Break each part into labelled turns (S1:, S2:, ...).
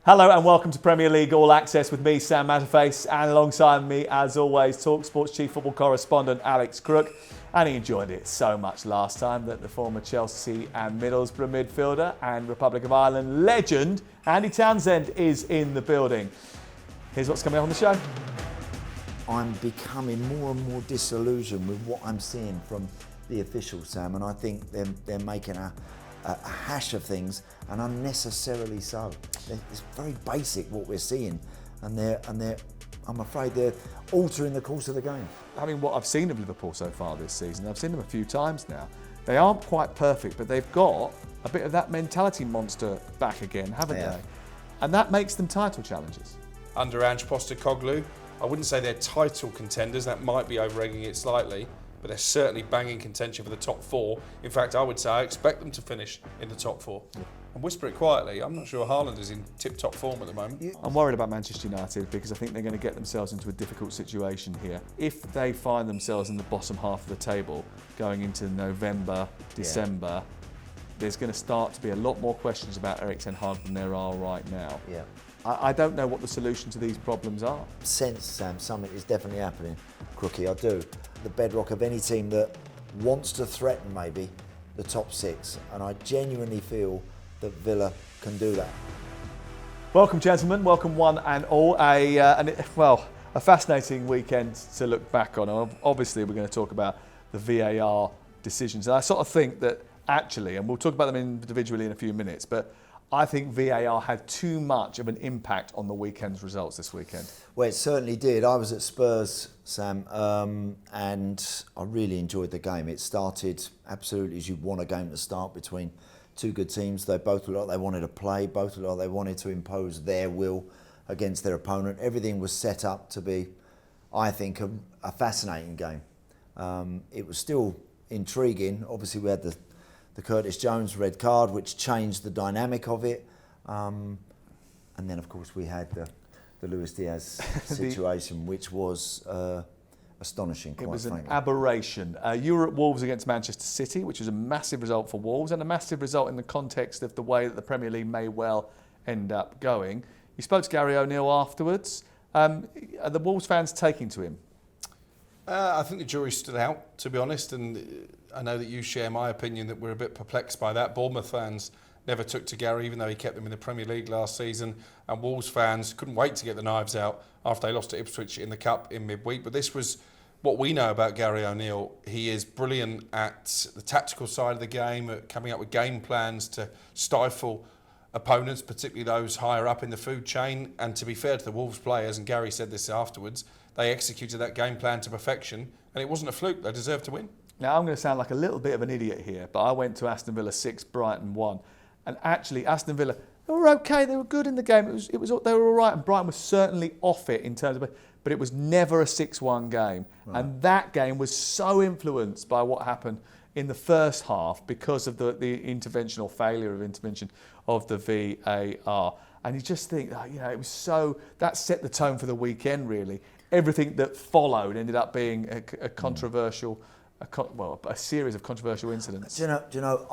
S1: Hello and welcome to Premier League All Access with me, Sam Matterface, and alongside me, as always, talkSPORT's chief football correspondent, Alex Crook. And he enjoyed it so much last time that the former Chelsea and Middlesbrough midfielder and Republic of Ireland legend, Andy Townsend, is in the building. Here's what's coming up on the show.
S2: I'm becoming more and more disillusioned with what I'm seeing from the officials, Sam, and I think they're making a hash of things, and unnecessarily so. It's very basic what we're seeing, and I'm afraid they're altering the course of the game.
S1: I mean, what I've seen of Liverpool so far this season, I've seen them a few times now. They aren't quite perfect, but they've got a bit of that mentality monster back again, haven't they? And that makes them title challengers.
S3: Under Ange Postecoglou, I wouldn't say they're title contenders, that might be over-egging it slightly, but they're certainly banging contention for the top four. In fact, I would say I expect them to finish in the top four. Yeah. And whisper it quietly, I'm not sure Haaland is in tip-top form at the moment.
S1: I'm worried about Manchester United because I think they're going to get themselves into a difficult situation here. If they find themselves in the bottom half of the table going into November, December, there's going to start to be a lot more questions about Erik Ten Hag than there are right now.
S2: Yeah.
S1: I don't know what the solution to these problems are.
S2: Sense, Sam, something is definitely happening, Crookie, I do. The bedrock of any team that wants to threaten maybe the top six, and I genuinely feel that Villa can do that.
S1: Welcome, gentlemen. Welcome, one and all. A fascinating weekend to look back on. Obviously, we're going to talk about the VAR decisions. And I sort of think that actually, and we'll talk about them individually in a few minutes, but I think VAR had too much of an impact on the weekend's results this weekend.
S2: Well, it certainly did. I was at Spurs, Sam, and I really enjoyed the game. It started absolutely as you'd want a game to start between two good teams. They both looked like they wanted to play, both looked like they wanted to impose their will against their opponent. Everything was set up to be, I think, a fascinating game. It was still intriguing. Obviously, we had the Curtis Jones red card, which changed the dynamic of it. And then, of course, we had the Luis Diaz situation, which was astonishing, quite frankly.
S1: It was an aberration. You were at Wolves against Manchester City, which was a massive result for Wolves, and a massive result in the context of the way that the Premier League may well end up going. You spoke to Gary O'Neill afterwards. Are the Wolves fans taking to him?
S3: I think the jury stood out, to be honest, and I know that you share my opinion that we're a bit perplexed by that. Bournemouth fans never took to Gary, even though he kept them in the Premier League last season, and Wolves fans couldn't wait to get the knives out after they lost to Ipswich in the Cup in midweek. But this was what we know about Gary O'Neill. He is brilliant at the tactical side of the game, at coming up with game plans to stifle opponents, particularly those higher up in the food chain. And to be fair to the Wolves players, and Gary said this afterwards, they executed that game plan to perfection, and it wasn't a fluke. They deserved to win. Now,
S1: I'm going to sound like a little bit of an idiot here, but I went to Aston Villa 6, Brighton 1. And actually, Aston Villa, they were okay. They were good in the game. They were all right. And Brighton was certainly off it in terms of, but it was never a 6-1 game. Right. And that game was so influenced by what happened in the first half because of the intervention of the VAR. And you just think, it was so, that set the tone for the weekend, really. Everything that followed ended up being a controversial, a series of controversial incidents.
S2: Do you know?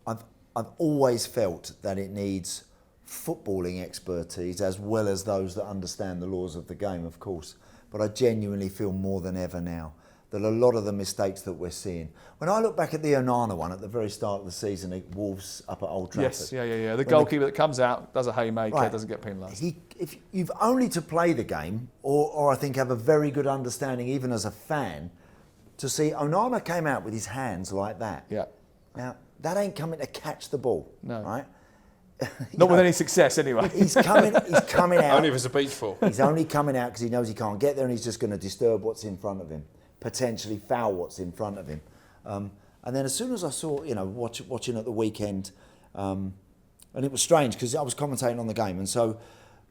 S2: I've always felt that it needs footballing expertise as well as those that understand the laws of the game, of course. But I genuinely feel more than ever now that a lot of the mistakes that we're seeing. When I look back at the Onana one at the very start of the season, at Wolves up at Old Trafford.
S1: Yes, yeah. The goalkeeper that comes out, does a haymaker, doesn't get penalised.
S2: If you've only to play the game, or I think have a very good understanding, even as a fan, to see Onana came out with his hands like that.
S1: Yeah.
S2: Now, that ain't coming to catch the ball,
S1: no.
S2: Right?
S1: Not with any success, anyway.
S2: He's coming out.
S3: Only if it's a beach ball.
S2: He's only coming out because he knows he can't get there, and he's just going to disturb what's in front of him, potentially foul what's in front of him. And then as soon as I saw, watching at the weekend, and it was strange because I was commentating on the game, and so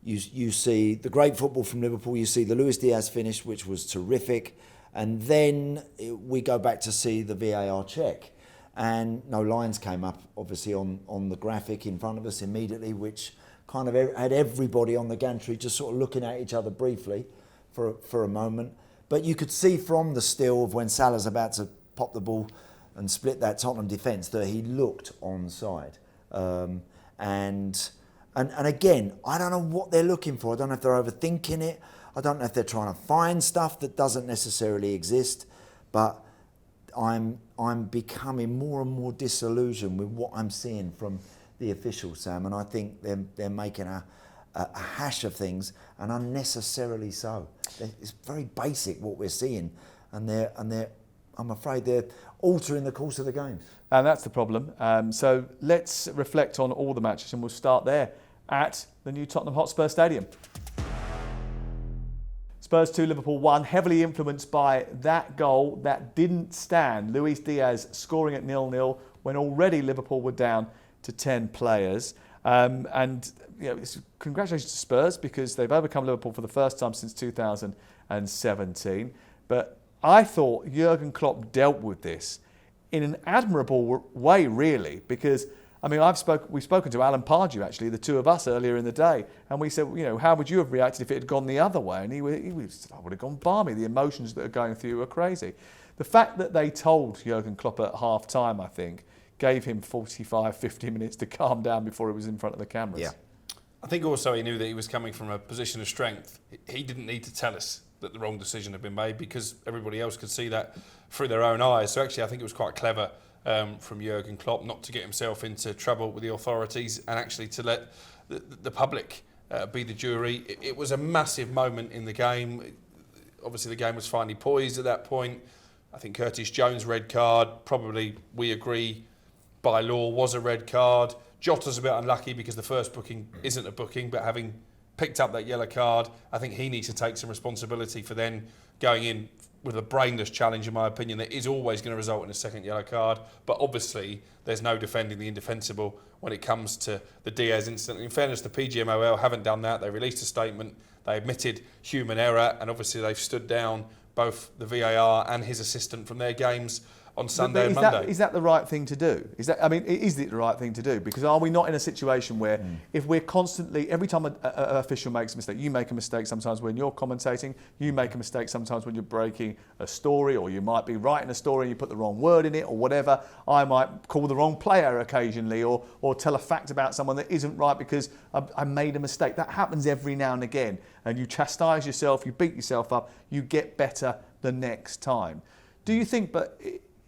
S2: you see the great football from Liverpool, you see the Luis Diaz finish, which was terrific, and then we go back to see the VAR check. And no lines came up, obviously, on the graphic in front of us immediately, which kind of had everybody on the gantry just sort of looking at each other briefly for a moment. But you could see from the still of when Salah's about to pop the ball and split that Tottenham defence that he looked onside. And And again, I don't know what they're looking for. I don't know if they're overthinking it. I don't know if they're trying to find stuff that doesn't necessarily exist. But I'm becoming more and more disillusioned with what I'm seeing from the officials, Sam. And I think they're making a hash of things, and unnecessarily so. It's very basic what we're seeing, and I'm afraid they're altering the course of the game.
S1: And that's the problem. So let's reflect on all the matches, and we'll start there at the new Tottenham Hotspur Stadium. Spurs 2, Liverpool 1, heavily influenced by that goal that didn't stand. Luis Diaz scoring at 0-0 when already Liverpool were down to 10 players. And congratulations to Spurs, because they've overcome Liverpool for the first time since 2017. But I thought Jurgen Klopp dealt with this in an admirable way, really, because I mean, we've spoken to Alan Pardew, actually, the two of us, earlier in the day, and we said, how would you have reacted if it had gone the other way? And he said, I would have gone balmy. The emotions that are going through you are crazy. The fact that they told Jurgen Klopp at half-time, I think, gave him 45, 50 minutes to calm down before he was in front of the cameras.
S3: Yeah. I think also he knew that he was coming from a position of strength. He didn't need to tell us that the wrong decision had been made, because everybody else could see that through their own eyes. So actually, I think it was quite clever from Jurgen Klopp not to get himself into trouble with the authorities, and actually to let the public be the jury. It was a massive moment in the game. Obviously, the game was finally poised at that point. I think Curtis Jones' red card, probably, we agree, by law was a red card. Jota's a bit unlucky because the first booking isn't a booking, but having picked up that yellow card, I think he needs to take some responsibility for then going in with a brainless challenge, in my opinion, that is always going to result in a second yellow card. But obviously, there's no defending the indefensible when it comes to the Diaz incident. In fairness, the PGMOL haven't done that. They released a statement. They admitted human error, and obviously they've stood down both the VAR and his assistant from their games on Sunday and Monday.
S1: Is that the right thing to do? Is it the right thing to do? Because are we not in a situation where if we're constantly, every time an official makes a mistake, you make a mistake sometimes when you're commentating, you make a mistake sometimes when you're breaking a story, or you might be writing a story and you put the wrong word in it or whatever. I might call the wrong player occasionally, or tell a fact about someone that isn't right because I made a mistake. That happens every now and again. And you chastise yourself, you beat yourself up, you get better the next time. Do you think, but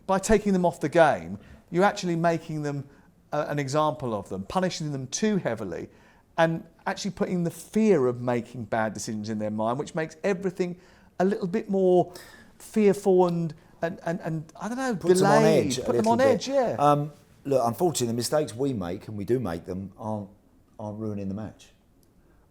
S1: by taking them off the game, you're actually making them an example of them, punishing them too heavily, and actually putting the fear of making bad decisions in their mind, which makes everything a little bit more fearful and I don't know,
S2: Puts
S1: delayed.
S2: Them on edge.
S1: Put them on edge, yeah.
S2: Look, unfortunately, the mistakes we make, and we do make them, aren't ruining the match,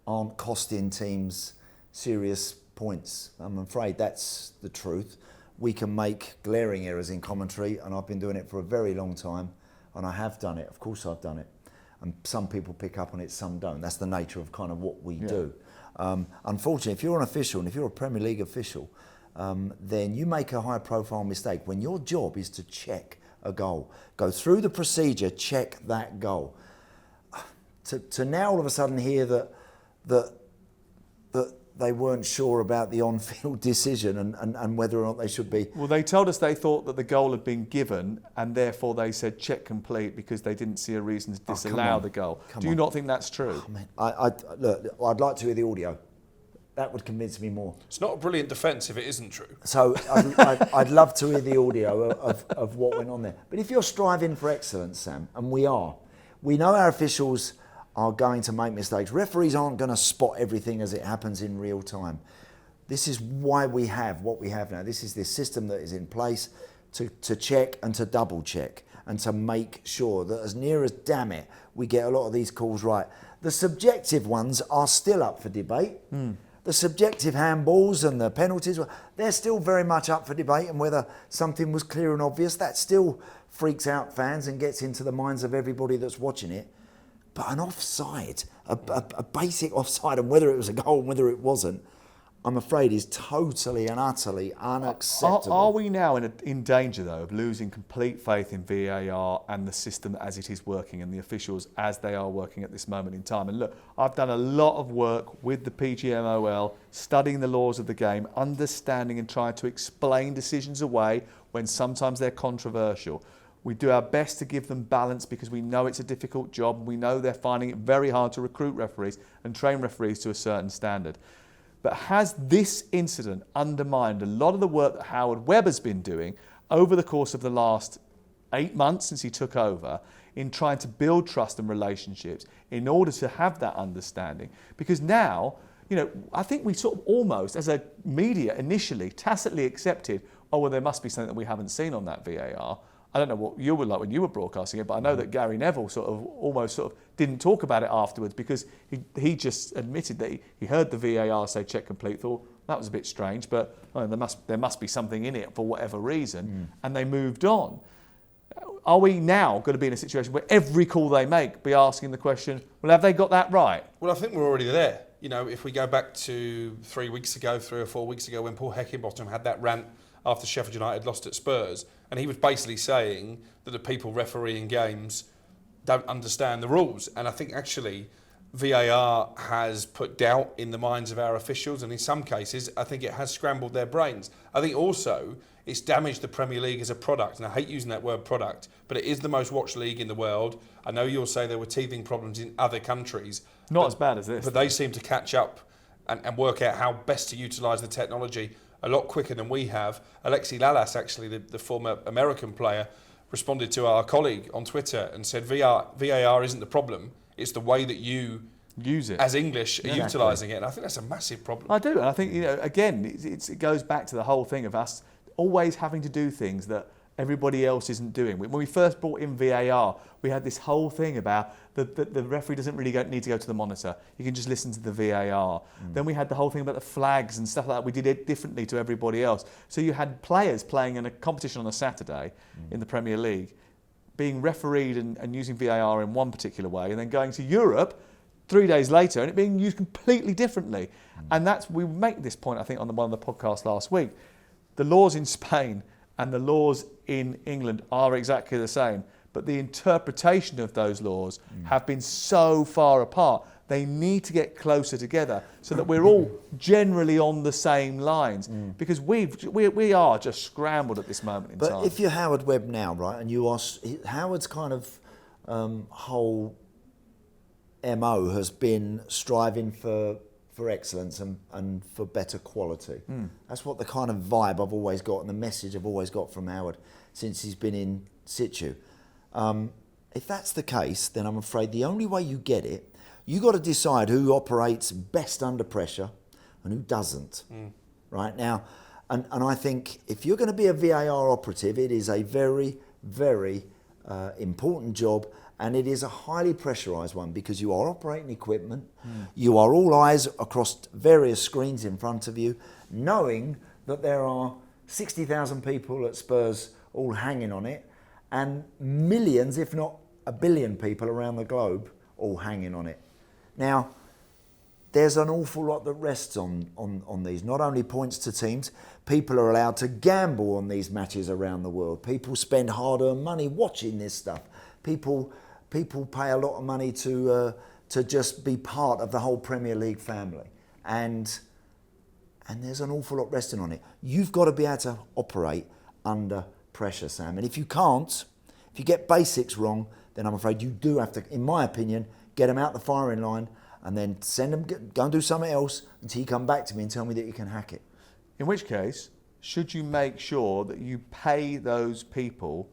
S2: aren't costing teams serious points. I'm afraid that's the truth. We can make glaring errors in commentary, and I've been doing it for a very long time, and I have done it. Of course I've done it. And some people pick up on it, some don't. That's the nature of kind of what we do. Unfortunately, if you're an official, and if you're a Premier League official, then you make a high-profile mistake when your job is to check a goal. Go through the procedure, check that goal. To now all of a sudden hear that they weren't sure about the on-field decision and whether or not they should be.
S1: Well, they told us they thought that the goal had been given, and therefore they said check complete because they didn't see a reason to disallow the goal. Do you not think that's true?
S2: Oh, man. Look, I'd like to hear the audio. That would convince me more.
S3: It's not a brilliant defence if it isn't true.
S2: So I'd love to hear the audio of what went on there. But if you're striving for excellence, Sam, and we are, we know our officials are going to make mistakes. Referees aren't going to spot everything as it happens in real time. This is why we have what we have now. This is this system that is in place to check and to double check and to make sure that as near as damn it, we get a lot of these calls right. The subjective ones are still up for debate. The subjective handballs and the penalties, they're still very much up for debate, and whether something was clear and obvious, that still freaks out fans and gets into the minds of everybody that's watching it. But an offside, a basic offside, and whether it was a goal and whether it wasn't, I'm afraid is totally and utterly unacceptable.
S1: Are we now in danger, though, of losing complete faith in VAR and the system as it is working and the officials as they are working at this moment in time? And look, I've done a lot of work with the PGMOL, studying the laws of the game, understanding and trying to explain decisions away when sometimes they're controversial. We do our best to give them balance because we know it's a difficult job. We know they're finding it very hard to recruit referees and train referees to a certain standard. But has this incident undermined a lot of the work that Howard Webb has been doing over the course of the last 8 months since he took over in trying to build trust and relationships in order to have that understanding? Because now, I think we sort of almost, as a media initially, tacitly accepted, oh, well, there must be something that we haven't seen on that VAR. I don't know what you were like when you were broadcasting it, but I know that Gary Neville almost didn't talk about it afterwards because he just admitted that he heard the VAR say check complete, thought that was a bit strange, but there must be something in it for whatever reason, and they moved on. Are we now going to be in a situation where every call they make be asking the question, well, have they got that right?
S3: Well, I think we're already there. If we go back to 3 or 4 weeks ago when Paul Heckingbottom had that rant after Sheffield United lost at Spurs, and he was basically saying that the people refereeing games don't understand the rules. And I think actually VAR has put doubt in the minds of our officials, and in some cases I think it has scrambled their brains. I think also it's damaged the Premier League as a product, and I hate using that word product, but it is the most watched league in the world. I know you'll say there were teething problems in other countries.
S1: Not as bad as this.
S3: But they seem to catch up and work out how best to utilise the technology a lot quicker than we have. Alexi Lalas, actually, the former American player, responded to our colleague on Twitter and said VAR isn't the problem, it's the way that you
S1: use it
S3: as English are utilising it. And I think that's a massive problem.
S1: I do, and I think, again, it goes back to the whole thing of us always having to do things that everybody else isn't doing. When we first brought in VAR, we had this whole thing about the referee doesn't really need to go to the monitor. You can just listen to the VAR. Then we had the whole thing about the flags and stuff like that. We did it differently to everybody else. So you had players playing in a competition on a Saturday in the Premier League, being refereed and using VAR in one particular way, and then going to Europe 3 days later and it being used completely differently. And we make this point, I think, on one of the podcasts last week. The laws in Spain and the laws in England are exactly the same, but the interpretation of those laws have been so far apart. They need to get closer together so that we're all generally on the same lines, because we are just scrambled at this moment in time.
S2: But if you're Howard Webb now, right, and you ask, Howard's kind of whole MO has been striving for excellence and for better quality. That's what the kind of vibe I've always got and the message I've always got from Howard since he's been in situ. If that's the case, then I'm afraid the only way you get it, you got to decide who operates best under pressure and who doesn't. Right now, and I think if you're going to be a VAR operative, it is a very, very important job. And it is a highly pressurised one because you are operating equipment, you are all eyes across various screens in front of you, knowing that there are 60,000 people at Spurs all hanging on it, and millions, if not a billion people around the globe all hanging on it. Now, there's an awful lot that rests on these. Not only points to teams, people are allowed to gamble on these matches around the world. People spend hard-earned money watching this stuff. People pay a lot of money to just be part of the whole Premier League family, and there's an awful lot resting on it. You've got to be able to operate under pressure, Sam. And if you can't, if you get basics wrong, then I'm afraid you do have to, in my opinion, get them out the firing line and then send them, go and do something else until you come back to me and tell me that you can hack it.
S1: In which case, should you make sure that you pay those people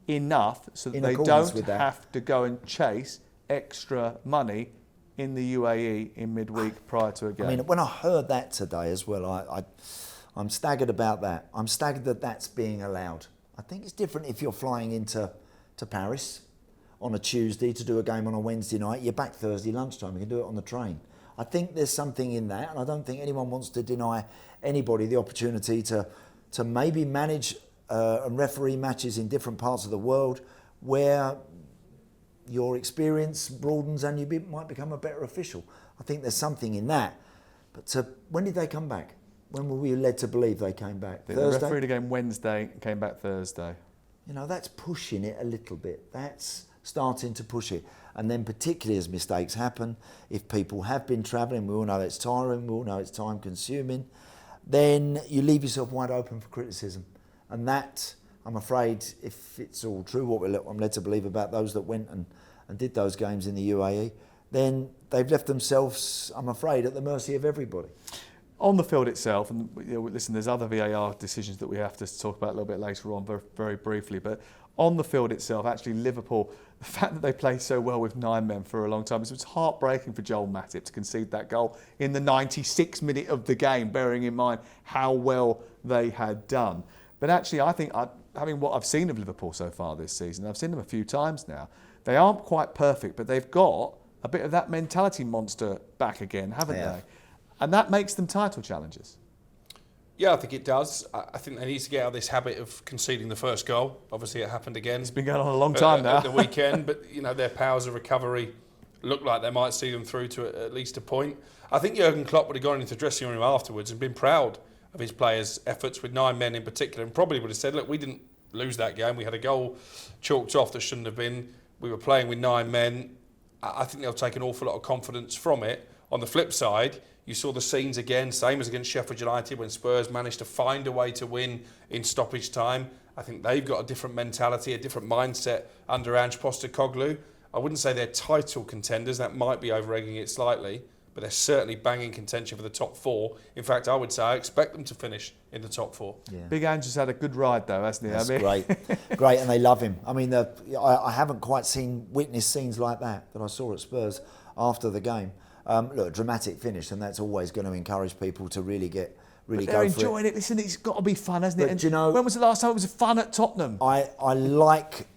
S1: enough so that they don't have to go and chase extra money in the UAE in midweek prior to a game?
S2: I mean, when I heard that today as well, I'm staggered about that. I'm staggered that that's being allowed. I think it's different if you're flying into Paris on a Tuesday to do a game on a Wednesday night. You're back Thursday lunchtime. You can do it on the train. I think there's something in that, and I don't think anyone wants to deny anybody the opportunity to maybe manage and referee matches in different parts of the world where your experience broadens and you might become a better official. I think there's something in that. But when did they come back? When were we led to believe they came back?
S1: They refereed the game Wednesday and came back Thursday.
S2: That's pushing it a little bit. That's starting to push it. And then particularly as mistakes happen, if people have been travelling, we all know it's tiring, we all know it's time consuming, then you leave yourself wide open for criticism. And that, I'm afraid if it's all true, what I'm led to believe about those that went and did those games in the UAE, then they've left themselves, I'm afraid, at the mercy of everybody.
S1: On the field itself, and listen, there's other VAR decisions that we have to talk about a little bit later on, very, very briefly, but on the field itself, actually Liverpool, the fact that they played so well with 9 men for a long time, it was heartbreaking for Joel Matip to concede that goal in the 96th minute of the game, bearing in mind how well they had done. But actually, I think, having what I've seen of Liverpool so far this season, I've seen them a few times now, they aren't quite perfect, but they've got a bit of that mentality monster back again, haven't they? And that makes them title challengers.
S3: Yeah, I think it does. I think they need to get out of this habit of conceding the first goal. Obviously, it happened again.
S1: It's been going on a long time now.
S3: At the weekend, but their powers of recovery look like they might see them through to at least a point. I think Jurgen Klopp would have gone into the dressing room afterwards and been proud of his players' efforts with 9 men in particular, and probably would have said, look, we didn't lose that game. We had a goal chalked off that shouldn't have been. We were playing with 9 men. I think they'll take an awful lot of confidence from it. On the flip side, you saw the scenes again, same as against Sheffield United, when Spurs managed to find a way to win in stoppage time. I think they've got a different mentality, a different mindset under Ange Postecoglou. I wouldn't say they're title contenders, that might be over-egging it slightly, but they're certainly banging contention for the top 4. In fact, I would say I expect them to finish in the top 4.
S2: Yeah.
S1: Big Ange has had a good ride though, hasn't he?
S2: That's great, and they love him. I mean, I haven't quite witnessed scenes like that I saw at Spurs after the game. Look, dramatic finish, and that's always going to encourage people to really go for it.
S1: They're enjoying it. Listen, it's got to be fun, hasn't it?
S2: But do you know,
S1: when was the last time it was fun at Tottenham?
S2: I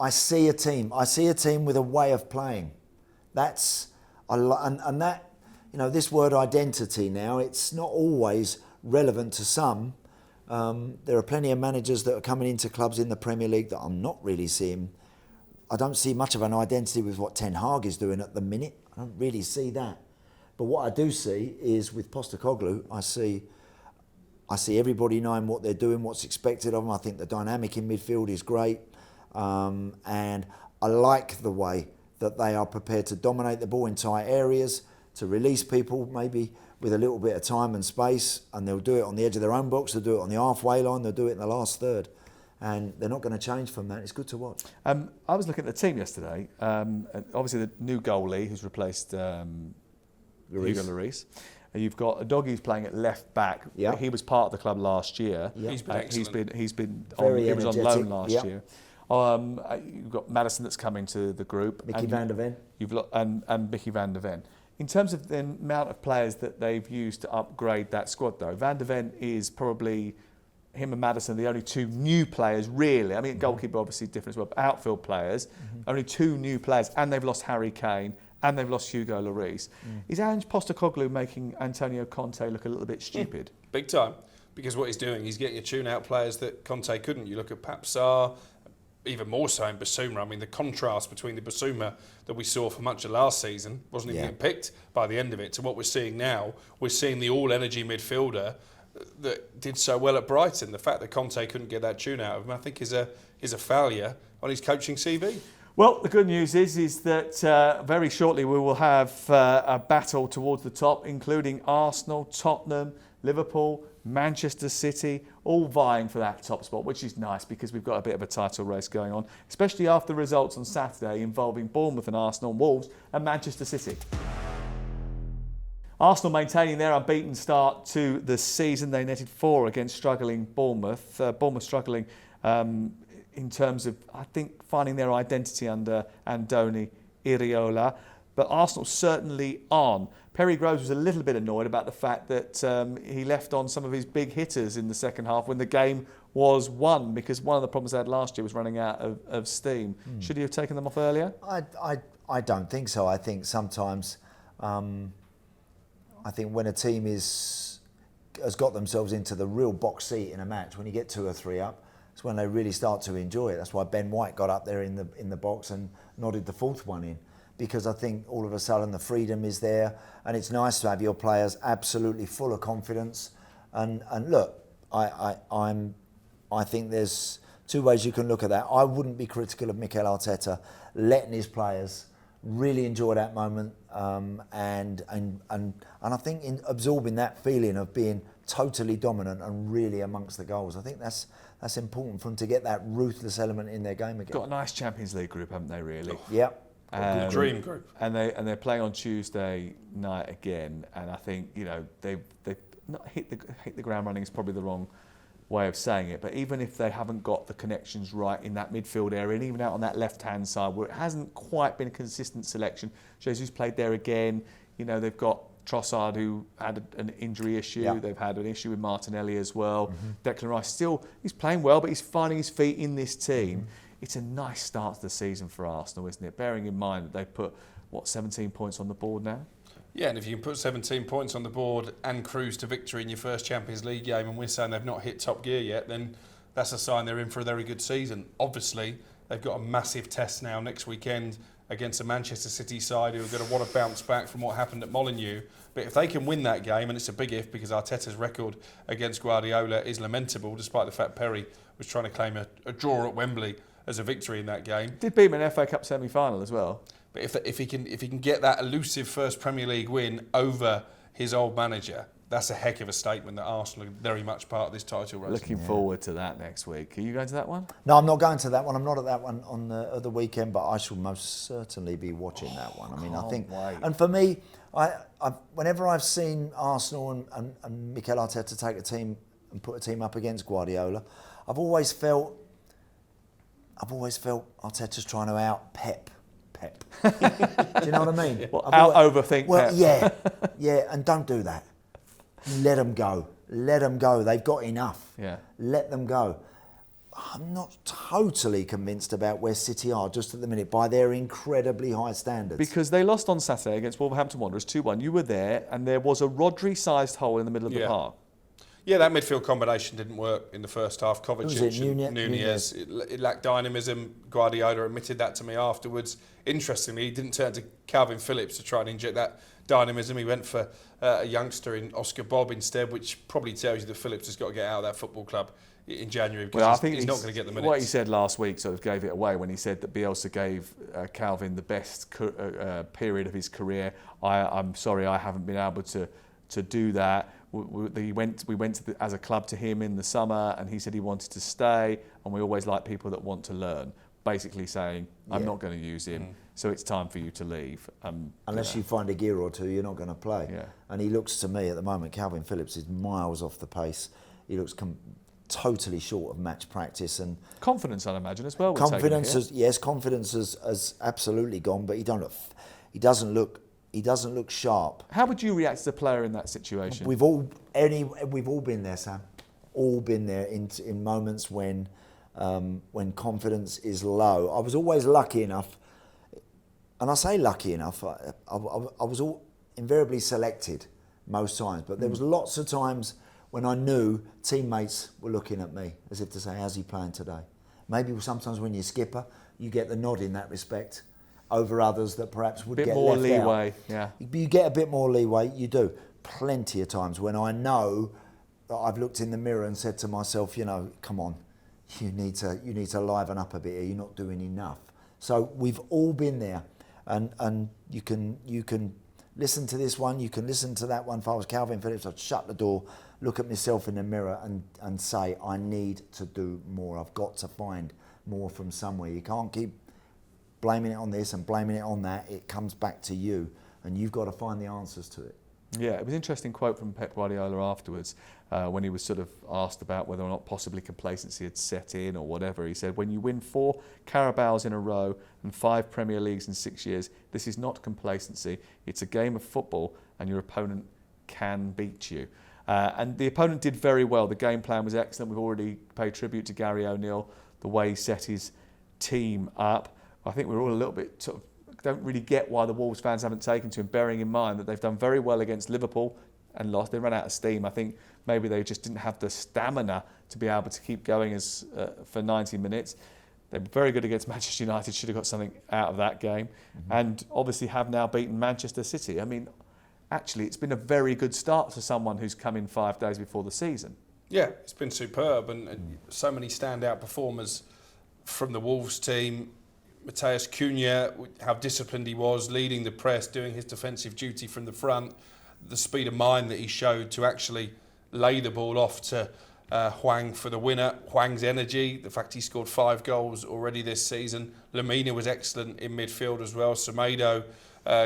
S2: see a team. I see a team with a way of playing. And that, this word identity now, it's not always relevant to some. There are plenty of managers that are coming into clubs in the Premier League that I'm not really seeing. I don't see much of an identity with what Ten Hag is doing at the minute. I don't really see that. But what I do see is with Postecoglou, I see everybody knowing what they're doing, what's expected of them. I think the dynamic in midfield is great. And I like the way that they are prepared to dominate the ball in tight areas, to release people maybe with a little bit of time and space, and they'll do it on the edge of their own box, they'll do it on the halfway line, they'll do it in the last third. And they're not going to change from that. It's good to watch.
S1: I was looking at the team yesterday. Obviously, the new goalie who's replaced Hugo Lloris. You've got a dog who's playing at left back.
S2: Yep.
S1: He was part of the club last year.
S3: Yep. He's been excellent.
S1: He was on loan last year. You've got Maddison that's coming to the group.
S2: Mickey Van Der Ven.
S1: And Mickey Van Der Ven. In terms of the amount of players that they've used to upgrade that squad, though, Van Der Ven is probably, him and Maddison, the only 2 new players, really. I mean, goalkeeper obviously different as well, but outfield players, only 2 new players, and they've lost Harry Kane, and they've lost Hugo Lloris. Is Ange Postecoglou making Antonio Conte look a little bit stupid?
S3: Big time. Because what he's doing, he's getting a tune-out players that Conte couldn't. You look at Pep Guardiola, even more so in Basuma. I mean, the contrast between the Basuma that we saw for much of last season wasn't even getting picked by the end of it to what we're seeing now. We're seeing the all-energy midfielder that did so well at Brighton. The fact that Conte couldn't get that tune out of him, I think, is a failure on his coaching CV.
S1: Well, the good news is that very shortly we will have a battle towards the top, including Arsenal, Tottenham, Liverpool, Manchester City, all vying for that top spot, which is nice because we've got a bit of a title race going on, especially after the results on Saturday involving Bournemouth and Arsenal, Wolves and Manchester City. Arsenal maintaining their unbeaten start to the season. They netted 4 against struggling Bournemouth. Bournemouth struggling in terms of, I think, finding their identity under Andoni Iraola. But Arsenal certainly aren't. Perry Groves was a little bit annoyed about the fact that he left on some of his big hitters in the second half when the game was won, because one of the problems they had last year was running out of steam. Should he have taken them off earlier?
S2: I don't think so. I think sometimes, I think when a team has got themselves into the real box seat in a match, when you get 2 or 3 up, it's when they really start to enjoy it. That's why Ben White got up there in the box and nodded the 4th one in, because I think all of a sudden the freedom is there, and it's nice to have your players absolutely full of confidence. And look, I think there's 2 ways you can look at that. I wouldn't be critical of Mikel Arteta letting his players really enjoy that moment, and I think in absorbing that feeling of being totally dominant and really amongst the goals. I think that's important for them to get that ruthless element in their game again.
S1: Got a nice Champions League group, haven't they? Really.
S2: Yep.
S3: Good dream group.
S1: And they're playing on Tuesday night again, and I think they've not hit the ground running is probably the wrong way of saying it, but even if they haven't got the connections right in that midfield area, and even out on that left-hand side where it hasn't quite been a consistent selection, Jesus played there again. They've got Trossard, who had an injury issue. Yeah. They've had an issue with Martinelli as well. Declan Rice he's playing well, but he's finding his feet in this team. It's a nice start to the season for Arsenal, isn't it? Bearing in mind that they've put 17 points on the board now.
S3: Yeah, and if you can put 17 points on the board and cruise to victory in your first Champions League game, and we're saying they've not hit top gear yet, then that's a sign they're in for a very good season. Obviously, they've got a massive test now next weekend against a Manchester City side who are going to want to bounce back from what happened at Molineux. But if they can win that game, and it's a big if because Arteta's record against Guardiola is lamentable, despite the fact Perry was trying to claim a draw at Wembley as a victory in that game.
S1: Did beat him in an FA Cup semi-final as well.
S3: But if he can get that elusive first Premier League win over his old manager, that's a heck of a statement that Arsenal are very much part of this title race.
S1: Looking forward to that next week. Are you going to that one?
S2: No, I'm not going to that one. I'm not at that one on the weekend, but I shall most certainly be watching that one. I mean, I think, and for me, I whenever I've seen Arsenal and Mikel Arteta take a team and put a team up against Guardiola, I've always felt Arteta's trying to out Pep. Do you know what I mean?
S1: Well, overthink
S2: Pep.
S1: Well,
S2: yeah, and don't do that. Let them go. They've got enough.
S1: Yeah.
S2: Let them go. I'm not totally convinced about where City are just at the minute by their incredibly high standards.
S1: Because they lost on Saturday against Wolverhampton Wanderers 2-1. You were there, and there was a Rodri-sized hole in the middle of the park.
S3: Yeah, that midfield combination didn't work in the first half. Kovacic and
S2: Nunez.
S3: It lacked dynamism. Guardiola admitted that to me afterwards. Interestingly, he didn't turn to Calvin Phillips to try and inject that dynamism. He went for a youngster in Oscar Bob instead, which probably tells you that Phillips has got to get out of that football club in January because he's not going to get the minutes.
S1: What he said last week sort of gave it away when he said that Bielsa gave Calvin the best period of his career. I'm sorry, I haven't been able to do that. We went as a club to him in the summer, and he said he wanted to stay, and we always like people that want to learn. Basically saying, I'm not going to use him, so it's time for you to leave.
S2: Unless you find a gear or two, you're not going to play.
S1: Yeah.
S2: And he looks to me at the moment, Calvin Phillips is miles off the pace. He looks totally short of match practice and
S1: confidence, I'd imagine, as well.
S2: Confidence has absolutely gone, but he doesn't look sharp.
S1: How would you react as a player in that situation?
S2: We've all been there, Sam. All been there in moments when confidence is low. I was always lucky enough, and I say lucky enough. I was invariably selected most times, but there was lots of times when I knew teammates were looking at me as if to say, "How's he playing today?" Maybe sometimes when you're skipper, you get the nod in that respect over others that perhaps would get left out.
S1: A bit more leeway, yeah.
S2: You get a bit more leeway, you do. Plenty of times when I know that I've looked in the mirror and said to myself, come on, you need to liven up a bit here, you're not doing enough. So we've all been there, and you can listen to this one, you can listen to that one. If I was Calvin Phillips, I'd shut the door, look at myself in the mirror and say, I need to do more. I've got to find more from somewhere. You can't keep blaming it on this and blaming it on that. It comes back to you, and you've got to find the answers to it.
S1: Yeah, it was an interesting quote from Pep Guardiola afterwards when he was sort of asked about whether or not possibly complacency had set in or whatever. He said, when you win 4 Carabaos in a row and 5 Premier Leagues in 6 years, this is not complacency. It's a game of football, and your opponent can beat you. And the opponent did very well. The game plan was excellent. We've already paid tribute to Gary O'Neill, the way he set his team up. I think we're all a little bit sort of don't really get why the Wolves fans haven't taken to him, bearing in mind that they've done very well against Liverpool and lost. They ran out of steam. I think maybe they just didn't have the stamina to be able to keep going for 90 minutes. They were very good against Manchester United, should have got something out of that game. And obviously have now beaten Manchester City. I mean, actually, it's been a very good start for someone who's come in 5 days before the season.
S3: Yeah, it's been superb, and so many standout performers from the Wolves team. Matheus Cunha, how disciplined he was, leading the press, doing his defensive duty from the front, the speed of mind that he showed to actually lay the ball off to Hwang for the winner. Hwang's energy, the fact he scored 5 goals already this season. Lamina was excellent in midfield as well. Semedo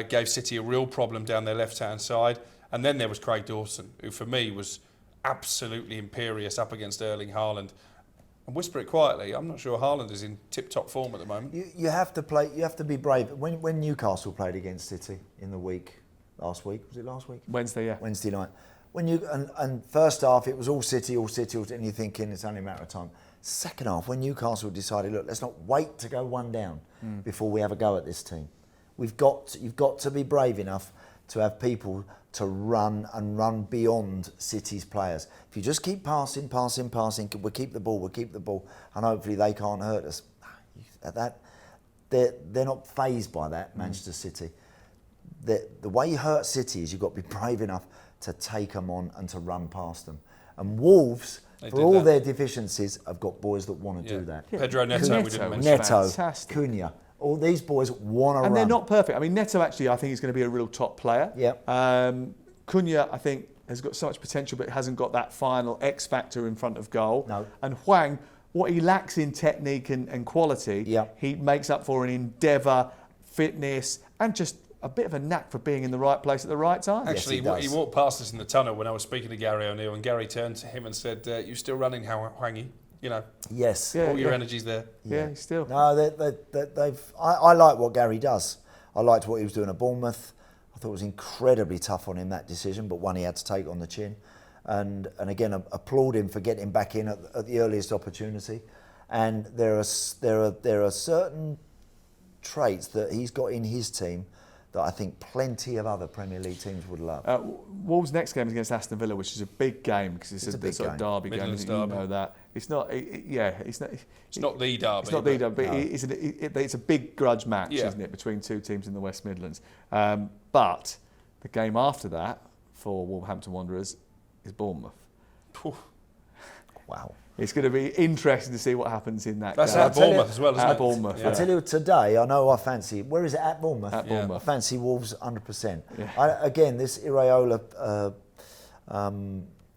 S3: gave City a real problem down their left-hand side. And then there was Craig Dawson, who for me was absolutely imperious up against Erling Haaland. And whisper it quietly, I'm not sure Haaland is in tip-top form at the moment.
S2: You have to play. You have to be brave. When Newcastle played against City in the week, last week, was it last week?
S1: Wednesday, yeah.
S2: Wednesday night. When you and first half it was all City, and you're thinking it's only a matter of time. Second half, when Newcastle decided, look, let's not wait to go 1 down before we have a go at this team. You've got to be brave enough to have people to run beyond City's players. If you just keep passing, we'll keep the ball, and hopefully they can't hurt us. They're not fazed by that, Manchester City. The way you hurt City is you've got to be brave enough to take them on and to run past them. And Wolves, for all their deficiencies, have got boys that want to do that.
S3: Yeah. Pedro Neto, we didn't mention.
S2: Neto, Cunha. All these boys want to run.
S1: And they're not perfect. I mean, Neto actually, I think, is going to be a real top player.
S2: Yeah.
S1: Cunha, I think, has got so much potential, but hasn't got that final X factor in front of goal.
S2: No.
S1: And Hwang, what he lacks in technique and quality, he makes up for in endeavour, fitness, and just a bit of a knack for being in the right place at the right time.
S3: Actually,
S2: yes,
S3: he walked past us in the tunnel when I was speaking to Gary O'Neill, and Gary turned to him and said, "You're still running, Hwangy? You know,
S2: yes,
S3: all your energy's there."
S1: Yeah, he's still.
S2: No, they've. I like what Gary does. I liked what he was doing at Bournemouth. I thought it was incredibly tough on him, that decision, but one he had to take on the chin. And again, applaud him for getting back in at the earliest opportunity. And there are certain traits that he's got in his team that I think plenty of other Premier League teams would love.
S1: Wolves' next game is against Aston Villa, which is a big game because it's a big sort of derby game.
S3: Midlands
S1: You
S3: derby.
S1: know that it's not. It's not.
S3: It's not the derby.
S1: It's not the derby, but
S2: no.
S1: it's a big grudge match, isn't it, between 2 teams in the West Midlands? But the game after that for Wolverhampton Wanderers is Bournemouth.
S2: Wow.
S1: It's going to be interesting to see what happens in that
S3: That's
S1: game.
S3: at Bournemouth as well, isn't it?
S1: At Bournemouth,
S3: Yeah.
S2: I tell you, today, I know I fancy, where is it, at Bournemouth?
S1: At Bournemouth.
S2: I fancy Wolves 100%.
S1: Yeah.
S2: Again, this Iraola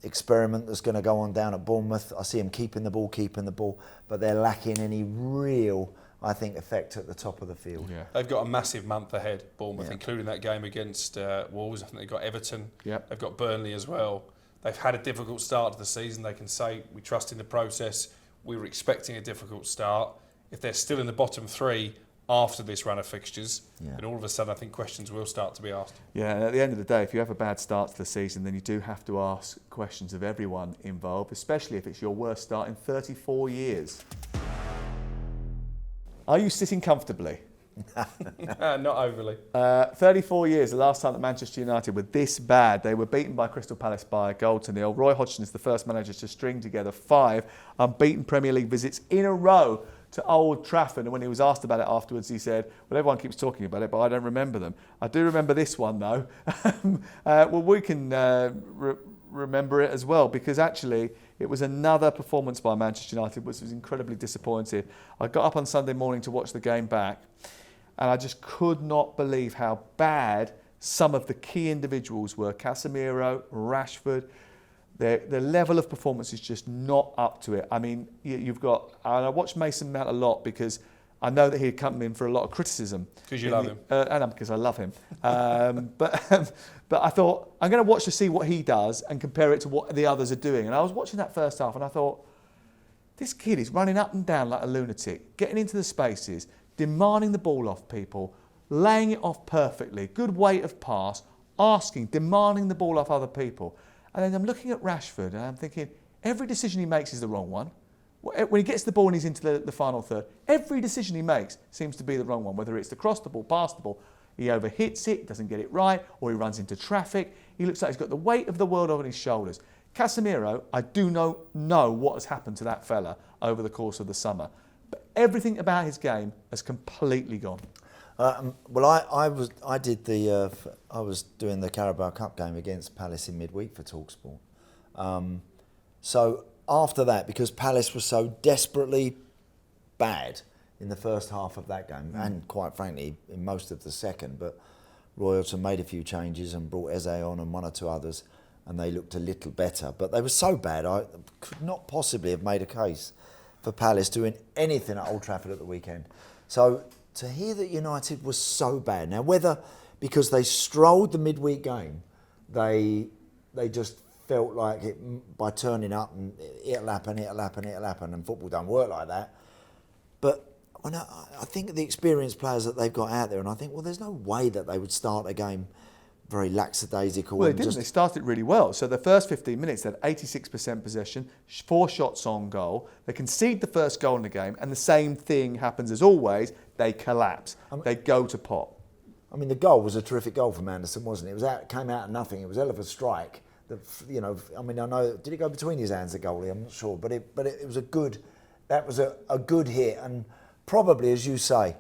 S2: experiment that's going to go on down at Bournemouth, I see them keeping the ball, but they're lacking any real, I think, effect at the top of the field.
S1: Yeah.
S3: They've got a massive month ahead, Bournemouth, including that game against Wolves. I think they've got Everton.
S1: Yep.
S3: They've got Burnley as well. They've had a difficult start to the season. They can say, we trust in the process. We were expecting a difficult start. If they're still in the bottom 3 after this run of fixtures, then all of a sudden I think questions will start to be asked.
S1: Yeah, and at the end of the day, if you have a bad start to the season, then you do have to ask questions of everyone involved, especially if it's your worst start in 34 years. Are you sitting comfortably?
S3: Not overly.
S1: 34 years, the last time that Manchester United were this bad. They were beaten by Crystal Palace by a goal to 0. Roy Hodgson is the first manager to string together 5 unbeaten Premier League visits in a row to Old Trafford. And when he was asked about it afterwards, he said, well, everyone keeps talking about it, but I don't remember them. I do remember this one, though. Well, we can remember it as well, because actually it was another performance by Manchester United which was incredibly disappointing. I got up on Sunday morning to watch the game back, and I just could not believe how bad some of the key individuals were. Casemiro, Rashford, their level of performance is just not up to it. I mean, you've got, and I watched Mason Mount a lot because I know that he'd come in for a lot of criticism.
S3: Because you love him.
S1: And because I love him. But I thought, I'm going to watch to see what he does and compare it to what the others are doing. And I was watching that first half and I thought, this kid is running up and down like a lunatic, getting into the spaces, demanding the ball off people, laying it off perfectly, good weight of pass, asking, demanding the ball off other people. And then I'm looking at Rashford and I'm thinking, every decision he makes is the wrong one. When he gets the ball and he's into the final third, every decision he makes seems to be the wrong one, whether it's to cross the ball, pass the ball, he overhits it, doesn't get it right, or he runs into traffic. He looks like he's got the weight of the world on his shoulders. Casemiro, I do know what has happened to that fella over the course of the summer. But everything about his game has completely gone.
S2: Well, I was doing the Carabao Cup game against Palace in midweek for talkSPORT. So after that, because Palace was so desperately bad in the first half of that game, and quite frankly in most of the second, but Roy Hodgson made a few changes and brought Eze on and 1 or 2 others. and they looked a little better. But they were so bad, I could not possibly have made a case for Palace doing anything at Old Trafford at the weekend. So to hear that United was so bad, now whether because they strolled the midweek game, they just felt like it by turning up and it'll happen, and football don't work like that. But when I think of the experienced players that they've got out there, and I think, well, there's no way that they would start a game very lackadaisical.
S1: Well, they didn't. They started really well. So the first 15 minutes, they had 86% possession, 4 shots on goal. They concede the first goal in the game, and the same thing happens as always. They collapse. They go to pot.
S2: I mean, the goal was a terrific goal from Anderson, wasn't it? It came out of nothing. It was a hell of a strike. I know, did it go between his hands, the goalie? I'm not sure, but it was a good. That was a good hit, and probably, as you say,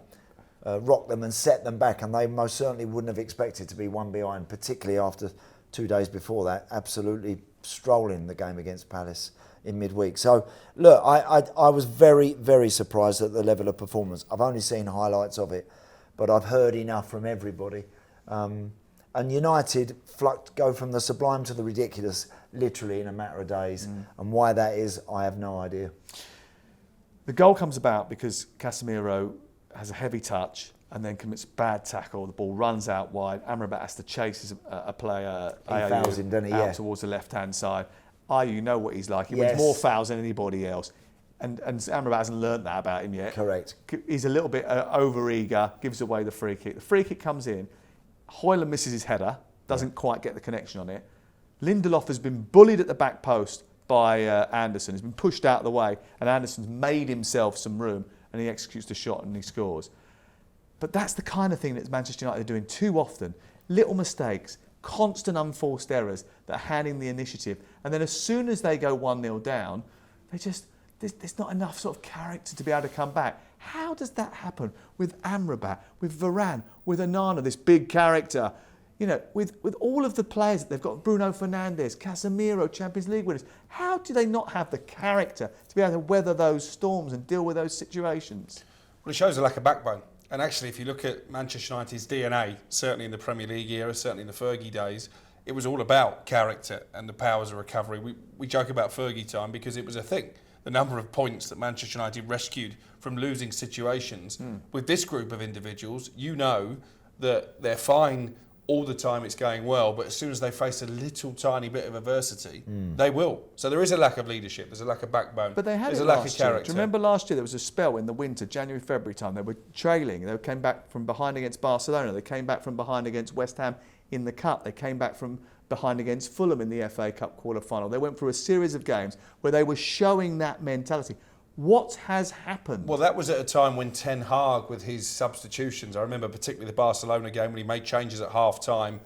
S2: rocked them and set them back, and they most certainly wouldn't have expected to be one behind, particularly after 2 days before that, absolutely strolling the game against Palace in midweek. So, look, I was very, very surprised at the level of performance. I've only seen highlights of it, but I've heard enough from everybody. And United go from the sublime to the ridiculous literally in a matter of days. And why that is, I have no idea.
S1: The goal comes about because Casemiro has a heavy touch and then commits bad tackle. The ball runs out wide. Amrabat has to chase a player
S2: fouls him, doesn't he?
S1: out towards the left-hand side. You know what he's like. He wins more fouls than anybody else. And Amrabat hasn't learnt that about him yet.
S2: Correct.
S1: He's a little bit over-eager, gives away the free kick. The free kick comes in. Hoyland misses his header, doesn't quite get the connection on it. Lindelof has been bullied at the back post by Anderson. He's been pushed out of the way, and Anderson's made himself some room, and he executes the shot and he scores. But that's the kind of thing that Manchester United are doing too often. Little mistakes, constant unforced errors that are handing the initiative. And then as soon as they go 1-0 down, there's not enough sort of character to be able to come back. How does that happen with Amrabat, with Varane, with Onana, this big character? You know, with all of the players that they've got, Bruno Fernandes, Casemiro, Champions League winners, how do they not have the character to be able to weather those storms and deal with those situations?
S3: Well, it shows a lack of backbone. And actually, if you look at Manchester United's DNA, certainly in the Premier League era, certainly in the Fergie days, it was all about character and the powers of recovery. We joke about Fergie time because it was a thing. The number of points that Manchester United rescued from losing situations. With this group of individuals, you know that they're fine all the time, it's going well, but as soon as they face a little tiny bit of adversity, they will. So there is a lack of leadership, there's a lack of backbone,
S1: but they had
S3: there's
S1: it
S3: a lack of
S1: last year.
S3: character.
S1: Do you remember last year there was a spell in the winter, January, February time, they were trailing, they came back from behind against Barcelona, they came back from behind against West Ham in the Cup, they came back from behind against Fulham in the FA Cup quarter-final. They went through a series of games where they were showing that mentality. What has happened?
S3: Well, that was at a time when Ten Hag, with his substitutions, I remember particularly the Barcelona game when he made changes at half-time,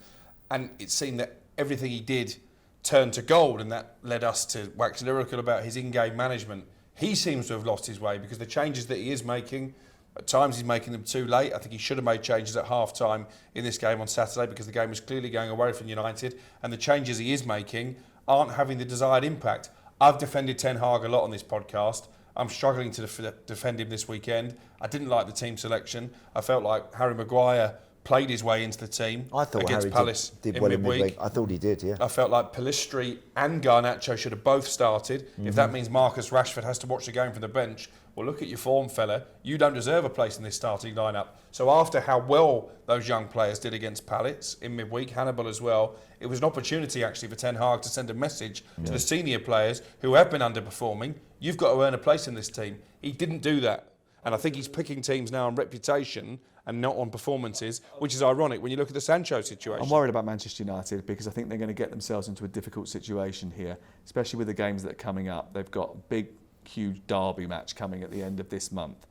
S3: and it seemed that everything he did turned to gold, and that led us to wax lyrical about his in-game management. He seems to have lost his way because the changes that he is making, at times he's making them too late. I think he should have made changes at half-time in this game on Saturday because the game was clearly going away from United, and the changes he is making aren't having the desired impact. I've defended Ten Hag a lot on this podcast. I'm struggling to defend him this weekend. I didn't like the team selection. I felt like Harry Maguire played his way into the team against Palace
S2: did well in
S3: midweek.
S2: I thought he did, yeah.
S3: I felt like Pellistri and Garnacho should have both started. If that means Marcus Rashford has to watch the game from the bench, well, look at your form, fella. You don't deserve a place in this starting lineup. So after how well those young players did against Palace in midweek, Hannibal as well, it was an opportunity actually for Ten Hag to send a message to the senior players who have been underperforming. You've got to earn a place in this team. He didn't do that. And I think he's picking teams now on reputation and not on performances, which is ironic when you look at the Sancho situation.
S1: I'm worried about Manchester United because I think they're going to get themselves into a difficult situation here, especially with the games that are coming up. They've got a big, huge derby match coming at the end of this month.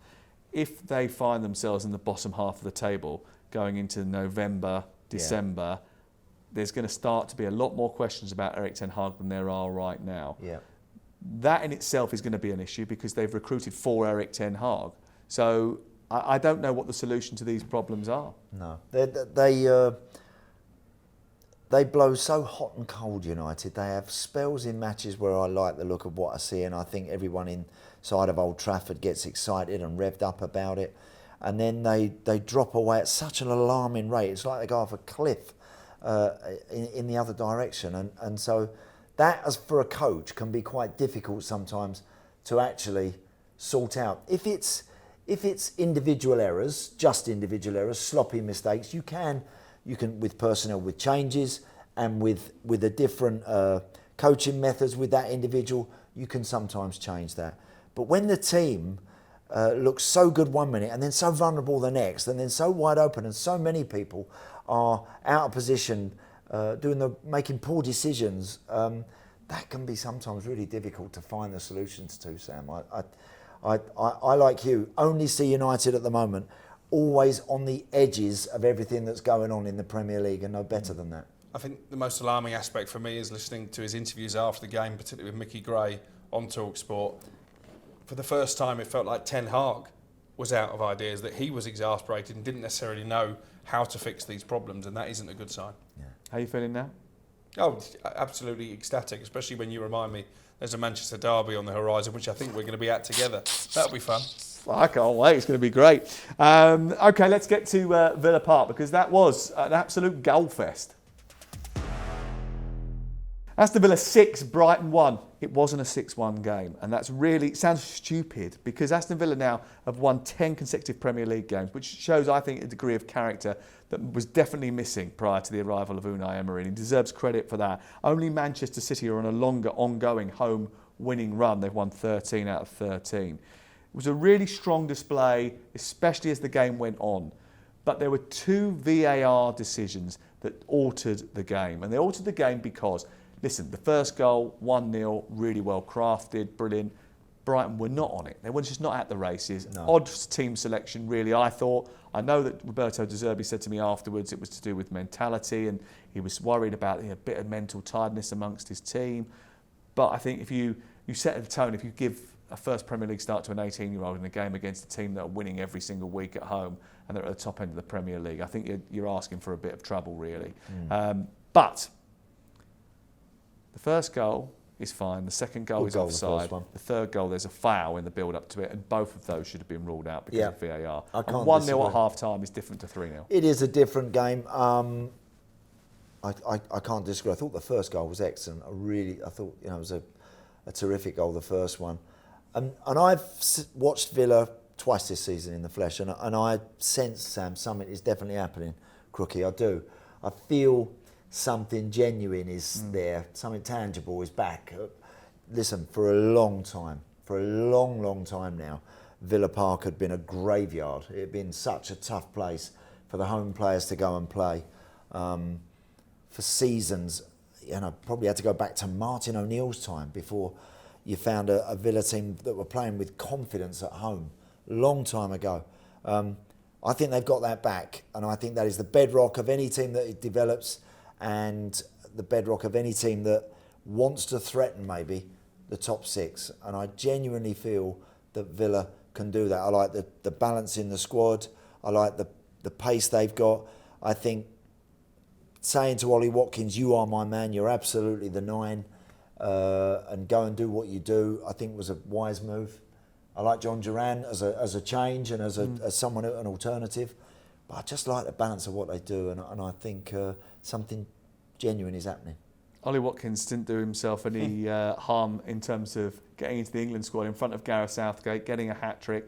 S1: If they find themselves in the bottom half of the table going into November, December, there's going to start to be a lot more questions about Erik ten Hag than there are right now.
S2: Yeah. That
S1: in itself is going to be an issue because they've recruited for Erik ten Hag. So I don't know what the solution to these problems are. No.
S2: They blow so hot and cold, United. They have spells in matches where I like the look of what I see, and I think everyone inside of Old Trafford gets excited and revved up about it. And then they drop away at such an alarming rate. It's like they go off a cliff. in the other direction. And so that, as for a coach, can be quite difficult sometimes to actually sort out. If it's individual errors, just individual errors, sloppy mistakes, you can with personnel, with changes and with the different coaching methods with that individual, you can sometimes change that. But when the team looks so good one minute and then so vulnerable the next, and then so wide open, and so many people are out of position, making poor decisions, that can be sometimes really difficult to find the solutions to, Sam. I like you, only see United at the moment always on the edges of everything that's going on in the Premier League, and no better than that.
S3: I think the most alarming aspect for me is listening to his interviews after the game, particularly with Mickey Gray on talkSPORT. For the first time, it felt like Ten Hag was out of ideas, that he was exasperated and didn't necessarily know how to fix these problems, and that isn't a good sign.
S2: Yeah.
S1: How are you feeling now?
S3: Oh, absolutely ecstatic, especially when you remind me there's a Manchester derby on the horizon, which I think we're going to be at together. That'll be fun.
S1: I can't wait. It's going to be great. OK, let's get to Villa Park, because that was an absolute goal fest. Aston Villa 6, Brighton 1. It wasn't a 6-1 game, and that's really, it sounds stupid, because Aston Villa now have won 10 consecutive Premier League games, which shows, I think, a degree of character that was definitely missing prior to the arrival of Unai Emery. He deserves credit for that. Only Manchester City are on a longer, ongoing home winning run. They've won 13 out of 13. It was a really strong display, especially as the game went on. But there were 2 VAR decisions that altered the game, and they altered the game because, listen, the first goal, 1-0, really well crafted, brilliant. Brighton were not on it. They were just not at the races.
S2: No.
S1: Odd team selection, really, I thought. I know that Roberto De Zerbi said to me afterwards it was to do with mentality, and he was worried about a bit of mental tiredness amongst his team. But I think if you set the tone, if you give a first Premier League start to an 18-year-old in a game against a team that are winning every single week at home and they're at the top end of the Premier League, I think you're asking for a bit of trouble, really. But the first goal is fine. The second goal is offside. The third goal, there's a foul in the build-up to it, and both of those should have been ruled out because of VAR.
S2: I can't
S1: 1-0 at half-time is different to 3-0.
S2: It is a different game. I can't disagree. I thought the first goal was excellent. I thought it was a terrific goal, the first one. And I've watched Villa twice this season in the flesh, and I sense, Sam, something is definitely happening, Crookie. I do. I feel something genuine is there, something tangible is back. Listen, for a long time now, Villa Park had been a graveyard. It had been such a tough place for the home players to go and play. For seasons, probably had to go back to Martin O'Neill's time before you found a Villa team that were playing with confidence at home. Long time ago. I think they've got that back, and I think that is the bedrock of any team that it develops, and the bedrock of any team that wants to threaten maybe the top 6. And I genuinely feel that Villa can do that. I like the balance in the squad. I like the pace they've got. I think saying to Ollie Watkins, you are my man, you're absolutely the 9, and go and do what you do, I think was a wise move. I like John Duran as a change and as someone, an alternative. But I just like the balance of what they do, and I think something genuine is happening.
S1: Ollie Watkins didn't do himself any harm in terms of getting into the England squad in front of Gareth Southgate, getting a hat-trick.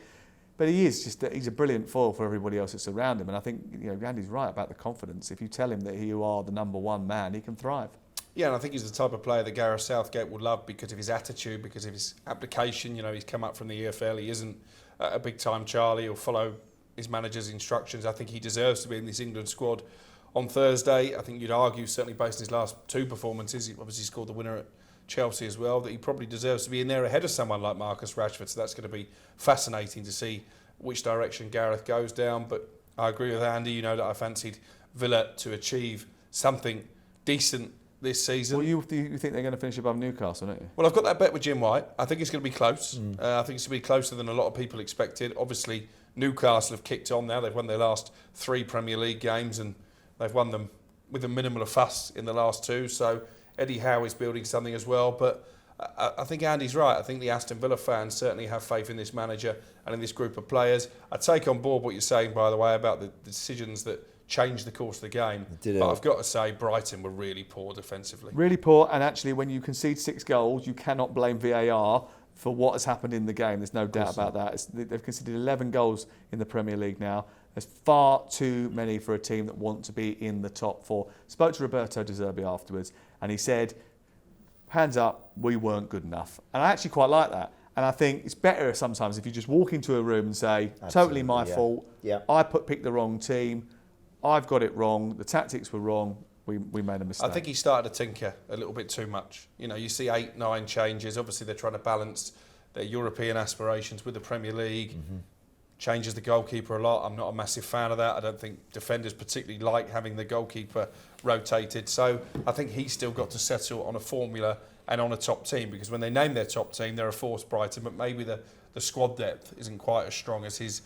S1: But he's a brilliant foil for everybody else that's around him. And I think Andy's right about the confidence. If you tell him that you are the number 1 man, he can thrive. Yeah,
S3: and I think he's the type of player that Gareth Southgate will love because of his attitude, because of his application. He's come up from the EFL. He isn't a big-time Charlie. He'll follow his manager's instructions. I think he deserves to be in this England squad on Thursday. I think you'd argue, certainly based on his last 2 performances, he obviously scored the winner at Chelsea as well, that he probably deserves to be in there ahead of someone like Marcus Rashford. So that's going to be fascinating to see which direction Gareth goes down. But I agree with Andy, that I fancied Villa to achieve something decent this season.
S1: Well, you think they're going to finish above Newcastle, don't you?
S3: Well, I've got that bet with Jim White. I think it's going to be close. I think it's going to be closer than a lot of people expected. Obviously, Newcastle have kicked on now. They've won their last 3 Premier League games, and they've won them with a minimal of fuss in the last 2. So Eddie Howe is building something as well. But I think Andy's right. I think the Aston Villa fans certainly have faith in this manager and in this group of players. I take on board what you're saying, by the way, about the decisions that changed the course of the game. But I've got to say, Brighton were really poor defensively.
S1: Really poor, and actually when you concede 6 goals, you cannot blame VAR for what has happened in the game. There's no doubt about that. They've conceded 11 goals in the Premier League now. There's far too many for a team that want to be in the top 4. Spoke to Roberto De Zerbi afterwards, and he said, hands up, we weren't good enough. And I actually quite like that. And I think it's better sometimes if you just walk into a room and say, totally my fault.
S2: Yeah.
S1: I picked the wrong team. I've got it wrong. The tactics were wrong. We made a mistake.
S3: I think he started to tinker a little bit too much. You see 8, 9 changes. Obviously, they're trying to balance their European aspirations with the Premier League. Changes the goalkeeper a lot. I'm not a massive fan of that. I don't think defenders particularly like having the goalkeeper rotated. So I think he's still got to settle on a formula and on a top team, because when they name their top team, they're a force, Brighton, but maybe the squad depth isn't quite as strong as his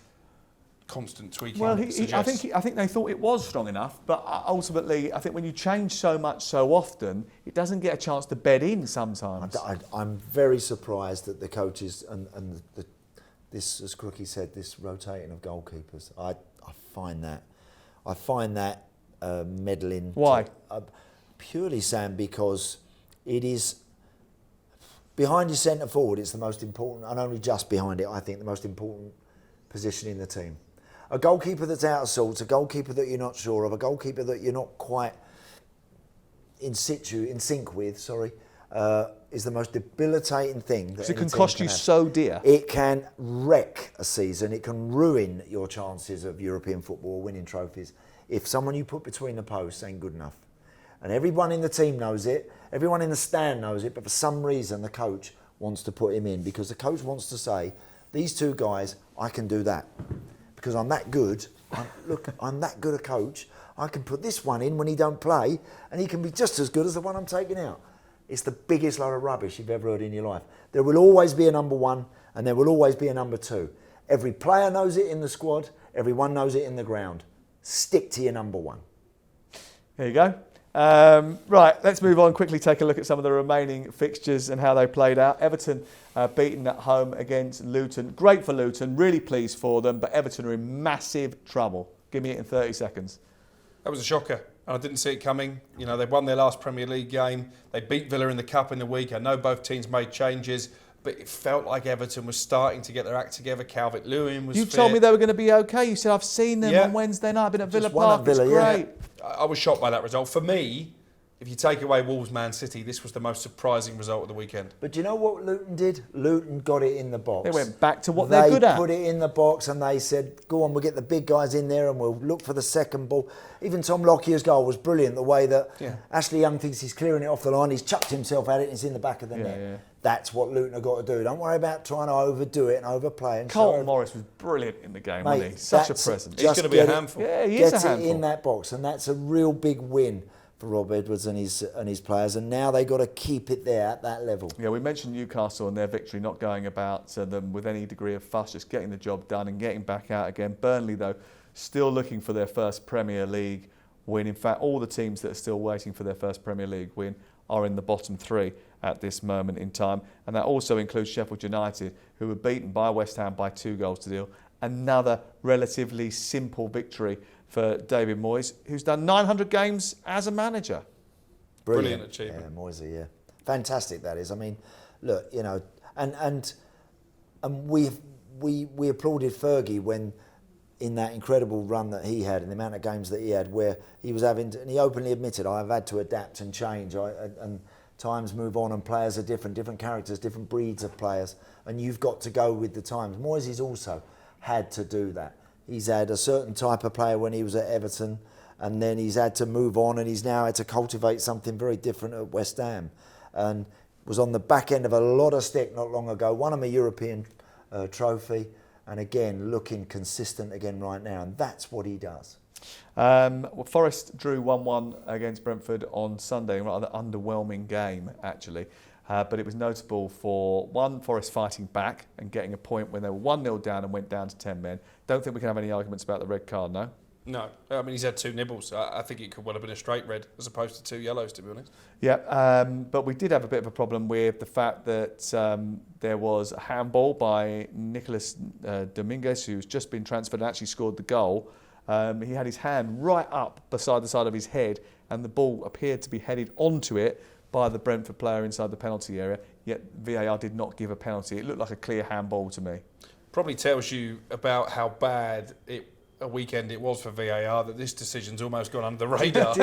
S3: constant tweaking.
S1: Well, I think they thought it was strong enough, but ultimately, I think when you change so much so often, it doesn't get a chance to bed in sometimes.
S2: I'm very surprised that the coaches and this, as Crookie said, this rotating of goalkeepers. I find that meddling.
S1: Why?
S2: Purely, Sam, because it is behind your centre forward. It's the most important, and only just behind it, I think, the most important position in the team. A goalkeeper that's out of sorts, a goalkeeper that you're not sure of, a goalkeeper that you're not quite in sync with, is the most debilitating thing. Because
S1: it can cost you so dear.
S2: It can wreck a season. It can ruin your chances of European football, winning trophies, if someone you put between the posts ain't good enough. And everyone in the team knows it, everyone in the stand knows it, but for some reason the coach wants to put him in, because the coach wants to say, these 2 guys, I can do that. Because I'm that good. I'm that good a coach. I can put this one in when he don't play, and he can be just as good as the one I'm taking out. It's the biggest load of rubbish you've ever heard in your life. There will always be a number 1, and there will always be a number 2. Every player knows it in the squad. Everyone knows it in the ground. Stick to your number 1.
S1: There you go. Right, let's move on, quickly take a look at some of the remaining fixtures and how they played out. Everton beaten at home against Luton. Great for Luton, really pleased for them, but Everton are in massive trouble. Give me it in 30 seconds.
S3: That was a shocker, and I didn't see it coming. They won their last Premier League game. They beat Villa in the Cup in the week. I know both teams made changes, but it felt like Everton was starting to get their act together. Calvert-Lewin was
S1: You
S3: fit.
S1: told me they were going to be okay. You said, I've seen them on Wednesday night. I've been at Villa Park. It's great.
S3: I was shocked by that result. For me, if you take away Wolves Man City, this was the most surprising result of the weekend.
S2: But do you know what Luton did? Luton got it in the box.
S1: They went back to what they're good at.
S2: They put it in the box and they said, go on, we'll get the big guys in there and we'll look for the second ball. Even Tom Lockyer's goal was brilliant, the way that Ashley Young thinks he's clearing it off the line. He's chucked himself at it and it's in the back of the net. Yeah. That's what Luton have got to do. Don't worry about trying to overdo it and overplay. And
S1: Carlton Morris was brilliant in the game, wasn't he? Such a presence.
S3: He's going to be a handful.
S1: Yeah, he is a handful.
S2: Get it in that box, and that's a real big win for Rob Edwards and his players. And now they've got to keep it there at that level.
S1: Yeah, we mentioned Newcastle and their victory, not going about them with any degree of fuss, just getting the job done and getting back out again. Burnley, though, still looking for their first Premier League win. In fact, all the teams that are still waiting for their first Premier League win are in the bottom 3 at this moment in time. And that also includes Sheffield United, who were beaten by West Ham by 2-0. Another relatively simple victory for David Moyes, who's done 900 games as a manager.
S3: Brilliant achievement.
S2: Yeah, Moyes, fantastic that is. I mean, look, and we applauded Fergie when, in that incredible run that he had and the amount of games that he had, where he was having to, and he openly admitted, I've had to adapt and change, and times move on and players are different characters, different breeds of players, and you've got to go with the times. Moyes has also had to do that. He's had a certain type of player when he was at Everton, and then he's had to move on, and he's now had to cultivate something very different at West Ham, and was on the back end of a lot of stick not long ago, won him a European trophy, and again looking consistent again right now, and that's what he does.
S1: Forest drew 1-1 against Brentford on Sunday, a rather underwhelming game actually, but it was notable for one, Forest fighting back and getting a point when they were 1-0 down and went down to 10 men. Don't think we can have any arguments about the red card, no?
S3: No, I mean, he's had 2 nibbles. I think it could well have been a straight red as opposed to 2 yellows, to be honest.
S1: Yeah, but we did have a bit of a problem with the fact that there was a handball by Nicolas Dominguez, who's just been transferred and actually scored the goal. He had his hand right up beside the side of his head, and the ball appeared to be headed onto it by the Brentford player inside the penalty area, yet VAR did not give a penalty. It looked like a clear handball to me.
S3: Probably tells you about how bad a weekend it was for VAR, that this decision's almost gone under the radar.
S2: Do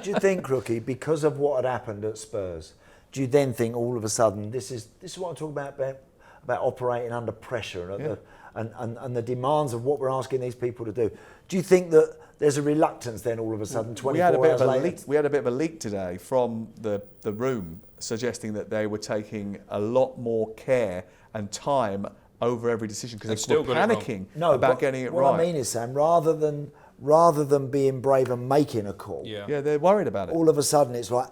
S2: you think, Crookie, because of what had happened at Spurs, do you then think all of a sudden this is what I'm talking about operating under pressure and the demands of what we're asking these people to do? Do you think that there's a reluctance then all of a sudden 24 hours later?
S1: We had a bit of a leak today from the room suggesting that they were taking a lot more care and time over every decision because they were panicking about getting it right.
S2: What I mean is, Sam, rather than being brave and making a call,
S1: they're worried about it.
S2: All of a sudden it's like,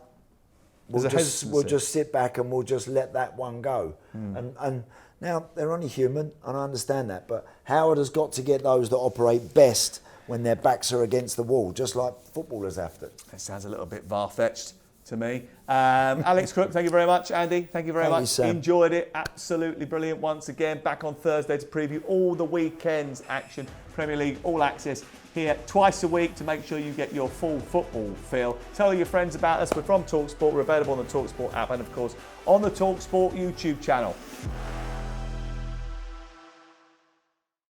S2: we'll just sit back and we'll just let that one go. And now they're only human, and I understand that, but Howard has got to get those that operate best when their backs are against the wall, just like footballers have to.
S1: It sounds a little bit far-fetched to me. Alex Crook, thank you very much. Andy, thank you very much.
S2: Sam.
S1: Enjoyed it. Absolutely brilliant once again. Back on Thursday to preview all the weekend's action. Premier League All Access here twice a week to make sure you get your full football feel. Tell your friends about us. We're from talkSPORT. We're available on the talkSPORT app and, of course, on the talkSPORT YouTube channel.